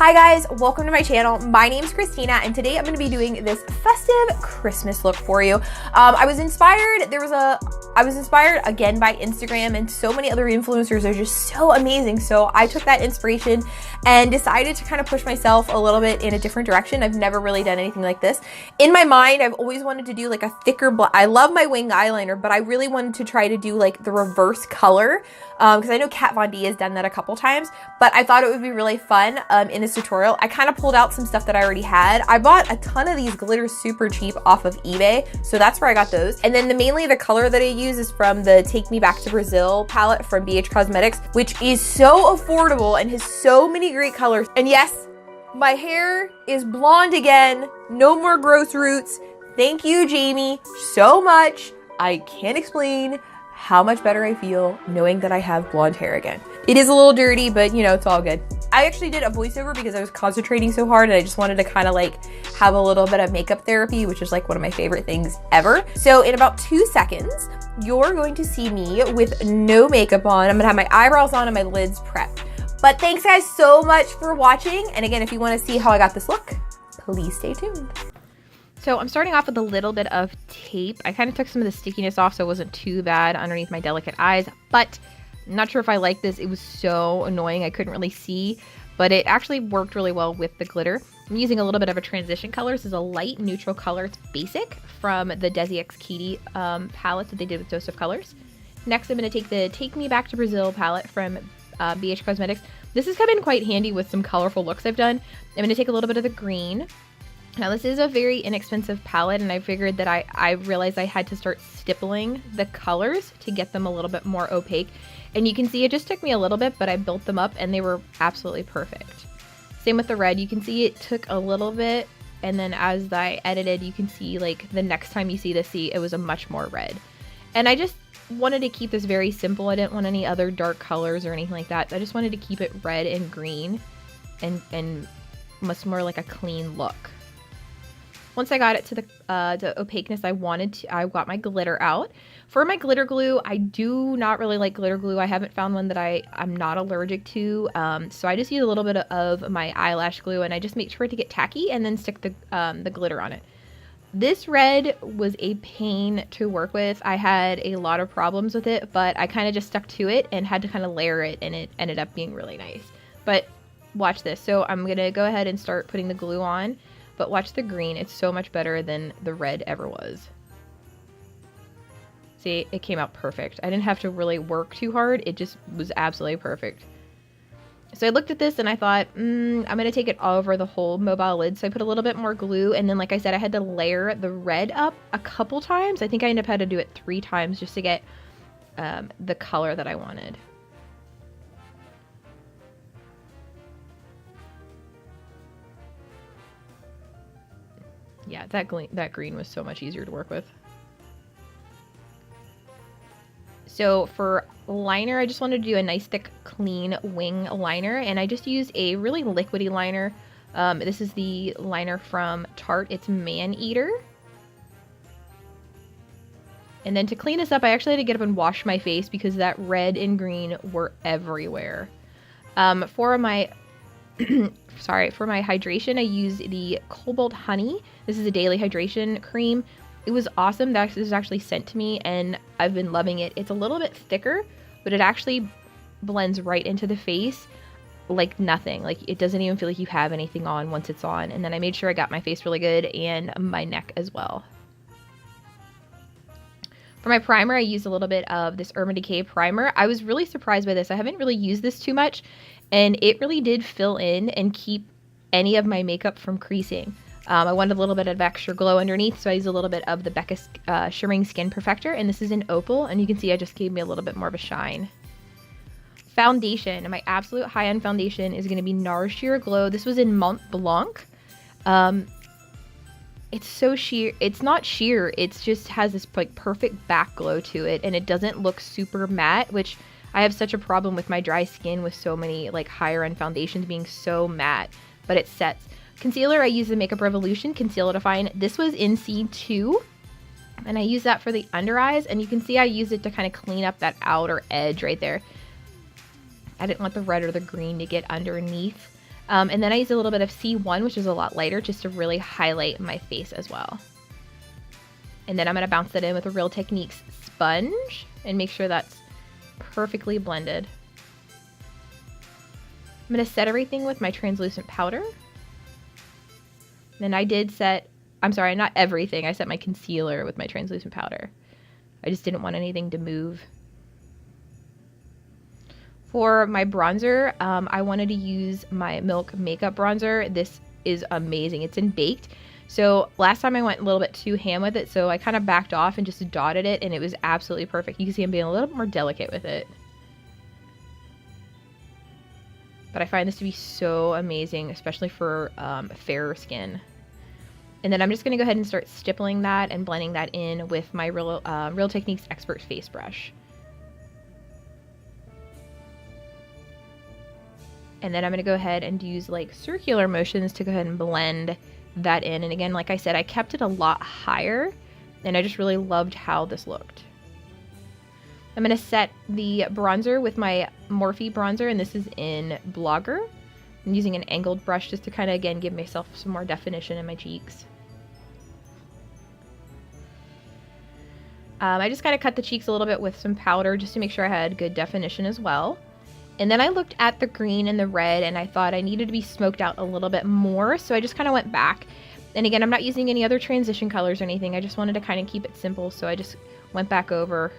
Hi guys, welcome to my channel. My name's Christina and today I'm going to be doing this festive Christmas look for you. I was inspired again by Instagram, and so many other influencers are just so amazing. So I took that inspiration and decided to kind of push myself a little bit in a different direction. I've never really done anything like this. In my mind, I've always wanted to do like a thicker I love my wing eyeliner, but I really wanted to try to do like the reverse color because I know Kat Von D has done that a couple times, but I thought it would be really fun in this tutorial. I kind of pulled out some stuff that I already had. I bought a ton of these glitters super cheap off of eBay, so that's where I got those. And then mainly the color that I use is from the Take Me Back to Brazil palette from BH Cosmetics, which is so affordable and has so many great colors. And yes, my hair is blonde again. No more gross roots. Thank you, Jamie, so much. I can't explain how much better I feel knowing that I have blonde hair again. It is a little dirty, but you know, it's all good. I actually did a voiceover because I was concentrating so hard and I just wanted to kind of like have a little bit of makeup therapy, which is like one of my favorite things ever. So in about 2 seconds, you're going to see me with no makeup on. I'm gonna have my eyebrows on and my lids prepped. But thanks guys so much for watching. And again, if you wanna see how I got this look, please stay tuned. So I'm starting off with a little bit of tape. I kind of took some of the stickiness off so it wasn't too bad underneath my delicate eyes, but I'm not sure if I like this. It was so annoying. I couldn't really see, but it actually worked really well with the glitter. I'm using a little bit of a transition color. This is a light neutral color. It's basic from the DESIXKATY palette that they did with Dose of Colors. Next, I'm going to take the Take Me Back to Brazil palette from BH Cosmetics. This has come in quite handy with some colorful looks I've done. I'm going to take a little bit of the green. Now this is a very inexpensive palette, and I figured that I realized I had to start stippling the colors to get them a little bit more opaque. And you can see it just took me a little bit, but I built them up and they were absolutely perfect. Same with the red. You can see it took a little bit, and then as I edited, you can see like the next time you see this, it was a much more red. And I just wanted to keep this very simple. I didn't want any other dark colors or anything like that. I just wanted to keep it red and green and much more like a clean look. Once I got it to the opaqueness I wanted, I got my glitter out. For my glitter glue, I do not really like glitter glue. I haven't found one that I'm not allergic to. So I just use a little bit of my eyelash glue, and I just make sure to get tacky and then stick the glitter on it. This red was a pain to work with. I had a lot of problems with it, but I kind of just stuck to it and had to kind of layer it, and it ended up being really nice. But watch this. So I'm going to go ahead and start putting the glue on. But watch the green, it's so much better than the red ever was. See, it came out perfect. I didn't have to really work too hard, it just was absolutely perfect. So I looked at this and I thought, I'm gonna take it all over the whole mobile lid. So I put a little bit more glue, and then like I said, I had to layer the red up a couple times. I think I ended up having to do it 3 times just to get the color that I wanted. Yeah, that green was so much easier to work with. So for liner, I just wanted to do a nice thick clean wing liner, and I just used a really liquidy liner. This is the liner from Tarte. It's Man Eater. And then to clean this up, I actually had to get up and wash my face because that red and green were everywhere. For my for my hydration, I use the Cobalt Honey. This is a daily hydration cream. It was awesome. This was actually sent to me and I've been loving it. It's a little bit thicker, but it actually blends right into the face like nothing. Like it doesn't even feel like you have anything on once it's on. And then I made sure I got my face really good and my neck as well. For my primer, I used a little bit of this Urban Decay primer. I was really surprised by this. I haven't really used this too much, and it really did fill in and keep any of my makeup from creasing. I wanted a little bit of extra glow underneath, so I used a little bit of the Becca Shimmering Skin Perfector, and this is in Opal, and you can see I just gave me a little bit more of a shine. Foundation, and my absolute high-end foundation is going to be NARS Sheer Glow. This was in Mont Blanc. It's so sheer. It's not sheer. It just has this like perfect back glow to it, and it doesn't look super matte, which I have such a problem with my dry skin with so many like higher end foundations being so matte, but it sets. Concealer, I use the Makeup Revolution Concealer Define. This was in C2, and I use that for the under eyes, and you can see I use it to kind of clean up that outer edge right there. I didn't want the red or the green to get underneath And then I used a little bit of C1, which is a lot lighter, just to really highlight my face as well. And then I'm going to bounce that in with a Real Techniques sponge and make sure that's perfectly blended. I'm going to set everything with my translucent powder. And I did set, I'm sorry, not everything. I set my concealer with my translucent powder. I just didn't want anything to move. For my bronzer, I wanted to use my Milk Makeup Bronzer. This is amazing. It's in Baked. So last time I went a little bit too ham with it, so I kind of backed off and just dotted it, and it was absolutely perfect. You can see I'm being a little bit more delicate with it. But I find this to be so amazing, especially for fairer skin. And then I'm just going to go ahead and start stippling that and blending that in with my Real Techniques Expert Face Brush. And then I'm going to go ahead and use like circular motions to go ahead and blend that in. And again, like I said, I kept it a lot higher, and I just really loved how this looked. I'm going to set the bronzer with my Morphe bronzer, and this is in Blogger. I'm using an angled brush just to kind of, again, give myself some more definition in my cheeks. I just kind of cut the cheeks a little bit with some powder just to make sure I had good definition as well. And then I looked at the green and the red, and I thought I needed to be smoked out a little bit more, so I just kind of went back. And again, I'm not using any other transition colors or anything. I just wanted to kind of keep it simple, so I just went back over.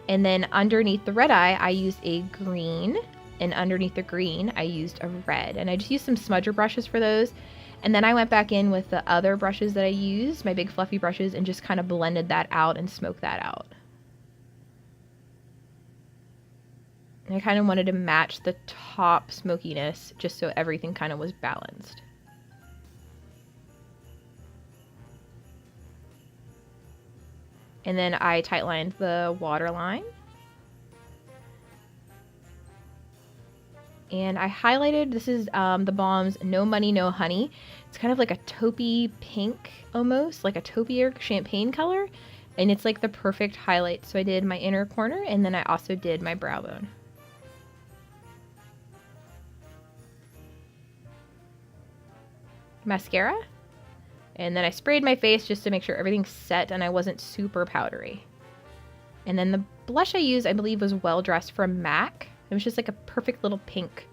And then underneath the red eye, I used a green, and underneath the green, I used a red. And I just used some smudger brushes for those. And then I went back in with the other brushes that I used, my big fluffy brushes, and just kind of blended that out and smoked that out. And I kind of wanted to match the top smokiness just so everything kind of was balanced. And then I tightlined the waterline. And I highlighted, this is the Balm's No Money, No Honey. It's kind of like a taupey pink almost, like a taupier champagne color. And it's like the perfect highlight. So I did my inner corner, and then I also did my brow bone. Mascara, and then I sprayed my face just to make sure everything's set and I wasn't super powdery. And then the blush I used, I believe, was Well Dressed from MAC. It was just like a perfect little pink.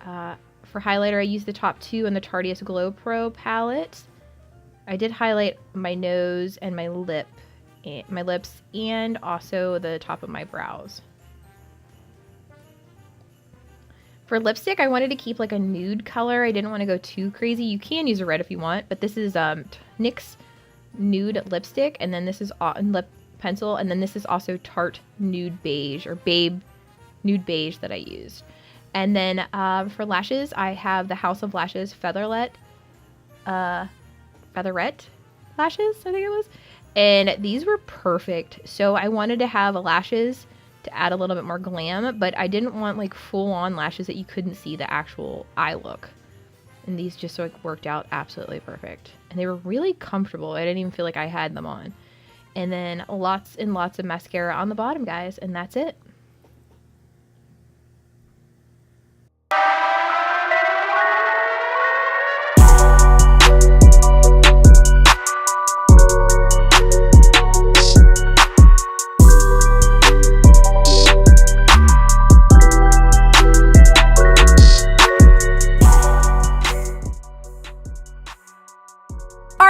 For highlighter, I used the top two in the Tarteist Glow Pro palette. I did highlight my nose and my lips, and also the top of my brows. For lipstick, I wanted to keep like a nude color. I didn't want to go too crazy. You can use a red if you want, but this is NYX Nude Lipstick, and then this is lip pencil, and then this is also Tarte Nude Beige, or Babe Nude Beige that I used. And then for lashes, I have the House of Lashes Featherette lashes, I think it was. And these were perfect. So I wanted to have lashes to add a little bit more glam, but I didn't want like full-on lashes that you couldn't see the actual eye look. And these just like worked out absolutely perfect. And they were really comfortable. I didn't even feel like I had them on. And then lots and lots of mascara on the bottom, guys, and that's it.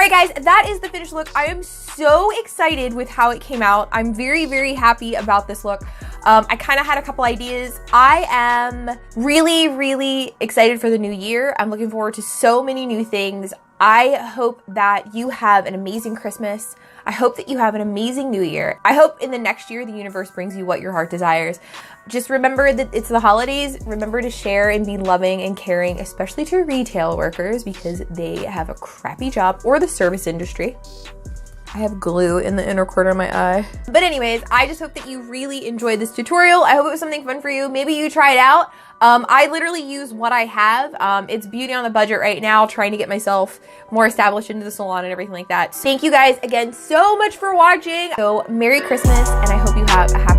Guys, that is the finished look. I am so excited with how it came out. I'm very, very happy about this look. I kind of had a couple ideas. I am really, really excited for the new year. I'm looking forward to so many new things. I hope that you have an amazing Christmas. I hope that you have an amazing new year. I hope in the next year, the universe brings you what your heart desires. Just remember that it's the holidays. Remember to share and be loving and caring, especially to retail workers, because they have a crappy job, or the service industry. I have glue in the inner corner of my eye. But anyways, I just hope that you really enjoyed this tutorial. I hope it was something fun for you. Maybe you try it out. I literally use what I have. It's beauty on the budget right now, trying to get myself more established into the salon and everything like that. Thank you guys again so much for watching. So Merry Christmas, and I hope you have a happy